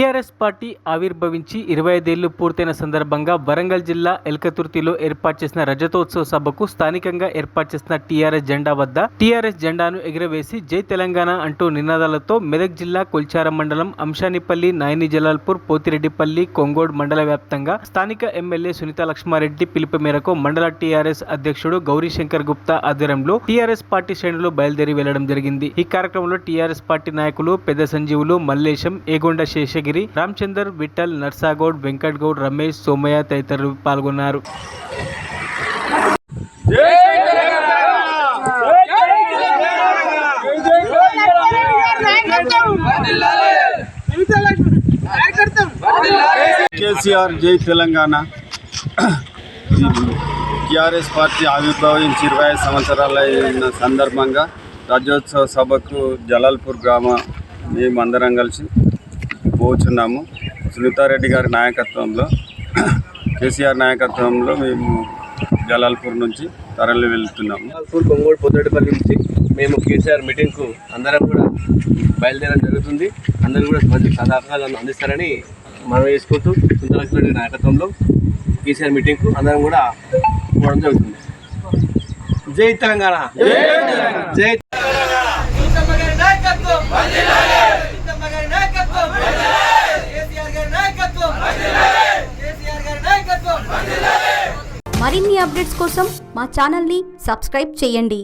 TRS party ఆవిర్భవించి 25 ఏళ్లు పూర్తయిన సందర్భంగా వరంగల్ జిల్లా ఎల్కతుర్తిలో ఏర్పాటు చేసిన రజతోత్సవ సభకు స్థానికంగా ఏర్పాటు చేసిన టీఆర్ఎస్ జెండా వద్ద టీఆర్ఎస్ జెండాను ఎగురవేసి జై తెలంగాణ అంటూ నినాదాలతో మెదక్ జిల్లా కొల్చారం మండలం అంశానిపల్లి, నాయని జలాల్పూర్, పోతిరెడ్డిపల్లి, కొంగోడ్ మండల వ్యాప్తంగా స్థానిక ఎమ్మెల్యే సునీతా లక్ష్మారెడ్డి పిలుపు మేరకు మండల టీఆర్ఎస్ అధ్యక్షుడు గౌరీశంకర్ గుప్తా ఆధ్వర్యంలో టీఆర్ఎస్ పార్టీ శ్రేణులు బయలుదేరి వెళ్లడం జరిగింది. ఈ కార్యక్రమంలో టీఆర్ఎస్ పార్టీ నాయకులు పెద్ద సంజీవులు, మల్లేశం, ఏగొండ శేషగిరి, రామచందర్, విఠల్, నర్సాగౌడ్, వెంకట్ గౌడ్, రమేష్, సోమయ్య తదితరులు పాల్గొన్నారు. కేసీఆర్ జై తెలంగాణ. టీఆర్ఎస్ పార్టీ ఆవిర్భవించి 25 సంవత్సరాలైన సందర్భంగా రాజ్యోత్సవ సభకు జలాల్పూర్ గ్రామ మేమందరం కలిసి పోచున్నాము. సునీతారెడ్డి గారి నాయకత్వంలో, కేసీఆర్ నాయకత్వంలో మేము జలాల్పూర్ నుంచి తరలి వెళ్తున్నాము. జలాల్పూర్, కొంగోడ్, పోతిరెడ్డిపల్లి నుంచి మేము కేసీఆర్ మీటింగ్కు అందరం కూడా బయలుదేరడం జరుగుతుంది. అందరూ కూడా మంచి సహకారాలను అందిస్తారని మనం చేసుకుంటూ సునీతా లక్ష్మారెడ్డి నాయకత్వంలో కేసీఆర్ మీటింగ్కు అందరం కూడా పోవడం జరుగుతుంది. జై తెలంగాణ, జై మరిన్ని అప్డేట్స్ కోసం మా ఛానల్ని సబ్స్క్రైబ్ చేయండి.